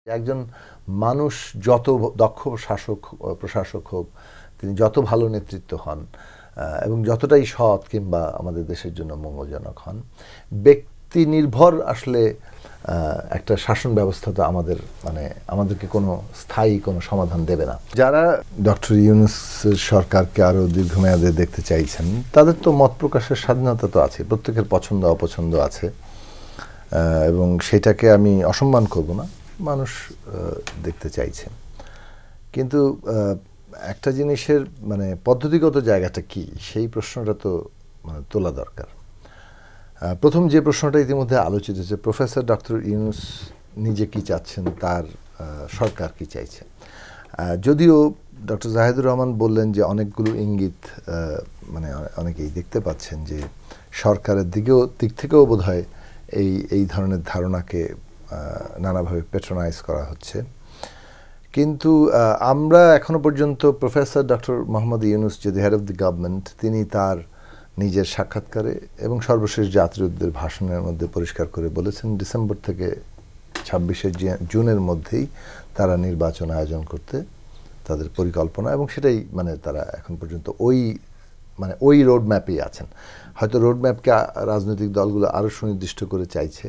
একজন মানুষ যত দক্ষ শাসক প্রশাসক হোক, তিনি যত ভালো নেতৃত্ব হন এবং যতটাই সৎ কিংবা আমাদের দেশের জন্য মঙ্গলজনক হন, ব্যক্তি নির্ভর আসলে একটা শাসন ব্যবস্থা তো আমাদেরকে কোনো স্থায়ী কোনো সমাধান দেবে না। যারা ডক্টর ইউনূস সরকারকে আরো দীর্ঘমেয়াদে দেখতে চাইছেন, তাদের তো মত প্রকাশের স্বাধীনতা তো আছে, প্রত্যেকের পছন্দ অপছন্দ আছে এবং সেটাকে আমি অসম্মান করব না। মানুষ দেখতে চাইছে, কিন্তু একটা জিনিসের পদ্ধতিগত জায়গাটা কি, সেই প্রশ্নটা তো তোলা দরকার। প্রথম যে প্রশ্নটা ইতিমধ্যে আলোচিত হয়েছে, প্রফেসর ডক্টর ইউনূস নিজে কি চাচ্ছেন, তার সরকার কি চাইছে। যদিও ডক্টর জাহিদুর রহমান বললেন যে অনেকগুলো ইঙ্গিত অনেকেই দেখতে পাচ্ছেন যে সরকারের দিক থেকেও বোধহয় এই ধরনের ধারণাকে নানাভাবে প্যাট্রোনাইজ করা হচ্ছে। কিন্তু আমরা এখনো পর্যন্ত প্রফেসর ডক্টর মোহাম্মদ ইউনূস, যে হেড অফ দি গভর্নমেন্ট, তিনি তার নিজের সাক্ষাৎকারে এবং সর্বশেষ জাতীয় উদ্যোগের ভাষণের মধ্যে পরিষ্কার করে বলেছেন ডিসেম্বর থেকে 26শে জুনের মধ্যেই তারা নির্বাচন আয়োজন করতে তাদের পরিকল্পনা, এবং সেটাই তারা এখন পর্যন্ত ওই রোড ম্যাপেই আছেন। হয়তো রোড ম্যাপকে রাজনৈতিক দলগুলো আরও সুনির্দিষ্ট করে চাইছে,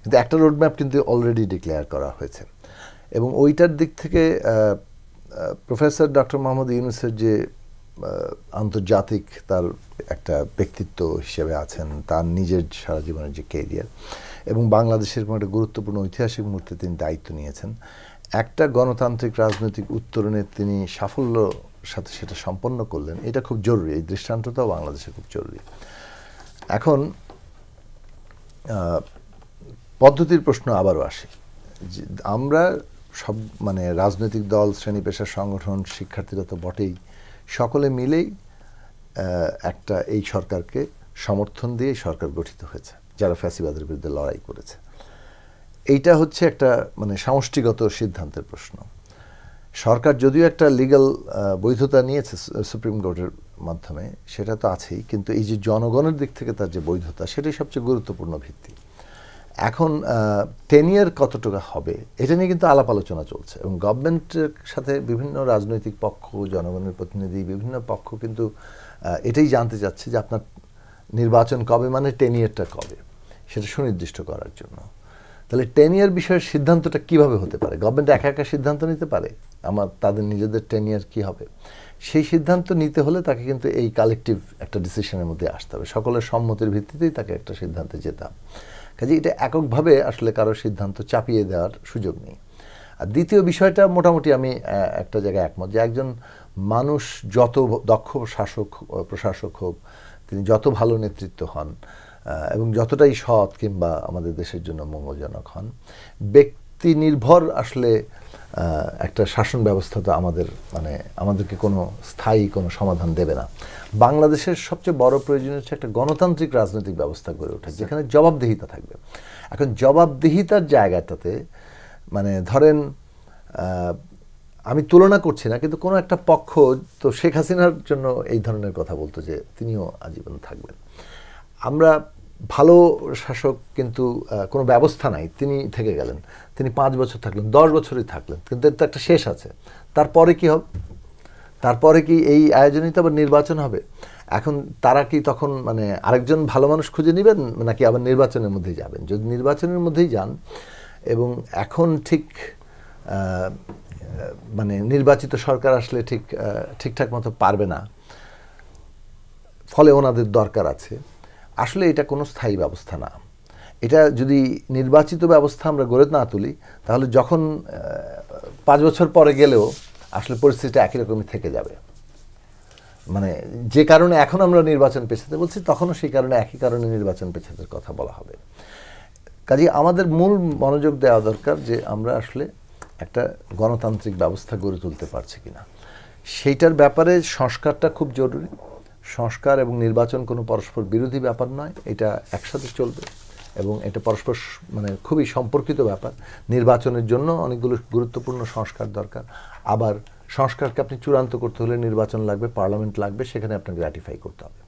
কিন্তু একটা রোড ম্যাপ কিন্তু অলরেডি ডিক্লেয়ার করা হয়েছে। এবং ওইটার দিক থেকে প্রফেসর ডক্টর মোহাম্মদ ইউনূসের যে আন্তর্জাতিক তার একটা ব্যক্তিত্ব হিসেবে আছেন, তার নিজের সারা জীবনের যে ক্যারিয়ার এবং বাংলাদেশের একটা গুরুত্বপূর্ণ ঐতিহাসিক মুহূর্তে তিনি দায়িত্ব নিয়েছেন, একটা গণতান্ত্রিক রাজনৈতিক উত্তরণে তিনি সাফল্য সাথে সেটা সম্পন্ন করলেন, এটা খুব জরুরি। এই দৃষ্টান্তটাও বাংলাদেশে খুব জরুরি। এখন পদ্ধতির প্রশ্ন আবারও আসে, যে আমরা সব রাজনৈতিক দল, শ্রেণী পেশার সংগঠন, শিক্ষার্থীরা তো বটেই, সকলে মিলেই একটা এই সরকারকে সমর্থন দিয়ে সরকার গঠিত হয়েছে, যারা ফ্যাসিবাদের বিরুদ্ধে লড়াই করেছে। এইটা হচ্ছে একটা সমষ্টিগত সিদ্ধান্তের প্রশ্ন। সরকার যদিও একটা লিগ্যাল বৈধতা নিয়েছে সুপ্রিম কোর্টের মাধ্যমে, সেটা তো আছেই, কিন্তু এই যে জনগণের দিক থেকে তার যে বৈধতা, সেটাই সবচেয়ে গুরুত্বপূর্ণ ভিত্তি। এখন টেনিয়ার কতটুকু হবে, এটা নিয়ে কিন্তু আলাপ আলোচনা চলছে, এবং গভর্নমেন্টের সাথে বিভিন্ন রাজনৈতিক পক্ষ, জনগণের প্রতিনিধি, বিভিন্ন পক্ষ কিন্তু এটাই জানতে চাচ্ছে যে আপনার নির্বাচন কবে, টেনিয়ারটা কবে, সেটা সুনির্দিষ্ট করার জন্য। তাহলে টেনিয়ার বিষয়ের সিদ্ধান্তটা কিভাবে হতে পারে? গভর্নমেন্ট একা একা সিদ্ধান্ত নিতে পারে তাদের নিজেদের টেনিয়ার কি হবে? সেই সিদ্ধান্ত নিতে হলে তাকে কিন্তু এই কালেকটিভ একটা ডিসিশনের মধ্যে আসতে হবে, সকলের সম্মতির ভিত্তিতেই তাকে একটা সিদ্ধান্তে যেতে হবে। কাজে এটা এককভাবে আসলে কারো সিদ্ধান্ত চাপিয়ে দেওয়ার সুযোগ নেই। আর দ্বিতীয় বিষয়টা মোটামুটি আমি একটা জায়গায় একমত, যে একজন মানুষ যত দক্ষ শাসক প্রশাসক হোক, তিনি যত ভালো নেতৃত্ব হন এবং যতটাই সৎ কিংবা আমাদের দেশের জন্য মঙ্গলজনক হন, ব্যক্তি নির্ভর আসলে একটা শাসন ব্যবস্থা তো আমাদেরকে কোনো স্থায়ী কোনো সমাধান দেবে না। বাংলাদেশের সবচেয়ে বড় প্রয়োজন হচ্ছে একটা গণতান্ত্রিক রাজনৈতিক ব্যবস্থা গড়ে ওঠা, যেখানে জবাবদিহিতা থাকবে। এখন জবাবদিহিতার জায়গাটাতে ধরেন, আমি তুলনা করছি না, কিন্তু কোনো একটা পক্ষ তো শেখ হাসিনার জন্য এই ধরনের কথা বলতো যে তিনিও আজীবন থাকবেন। আমরা ভালো শাসক, কিন্তু কোনো ব্যবস্থা নাই, তিনি থেকে গেলেন, তিনি 5 বছর থাকলেন, 10 বছরই থাকলেন, কিন্তু এর তো একটা শেষ আছে। তারপরে কি হবে? তারপরে কি এই আয়োজনই তো আবার নির্বাচন হবে? এখন তারা কি তখন আরেকজন ভালো মানুষ খুঁজে নেবেন, নাকি আবার নির্বাচনের মধ্যেই যাবেন? যদি নির্বাচনের মধ্যেই যান, এবং এখন নির্বাচিত সরকার আসলে ঠিকঠাক মতো পারবে না, ফলে ওনাদের দরকার আছে, আসলে এটা কোনো স্থায়ী ব্যবস্থা না। এটা যদি নির্বাচিত ব্যবস্থা আমরা গড়ে না তুলি, তাহলে যখন 5 বছর পরে গেলেও আসলে পরিস্থিতিটা একই রকমই থেকে যাবে। যে কারণে এখন আমরা নির্বাচন পেছাতে বলছি, তখনও সেই কারণে একই কারণে নির্বাচন পেছাতে কথা বলা হবে। কাজেই আমাদের মূল মনোযোগ দেওয়া দরকার যে আমরা আসলে একটা গণতান্ত্রিক ব্যবস্থা গড়ে তুলতে পারছি কিনা, সেইটার ব্যাপারে সংস্কারটা খুব জরুরি। সংস্কার এবং নির্বাচন কোনো পরস্পর বিরোধী ব্যাপার নয়, এটা একসাথে চলবে এবং এটা পরস্পর খুবই সম্পর্কিত ব্যাপার। নির্বাচনের জন্য অনেকগুলো গুরুত্বপূর্ণ সংস্কার দরকার, আবার সংস্কারকে আপনি চূড়ান্ত করতে হলে নির্বাচন লাগবে, পার্লামেন্ট লাগবে, সেখানে আপনাকে রাটিফাই করতে হবে।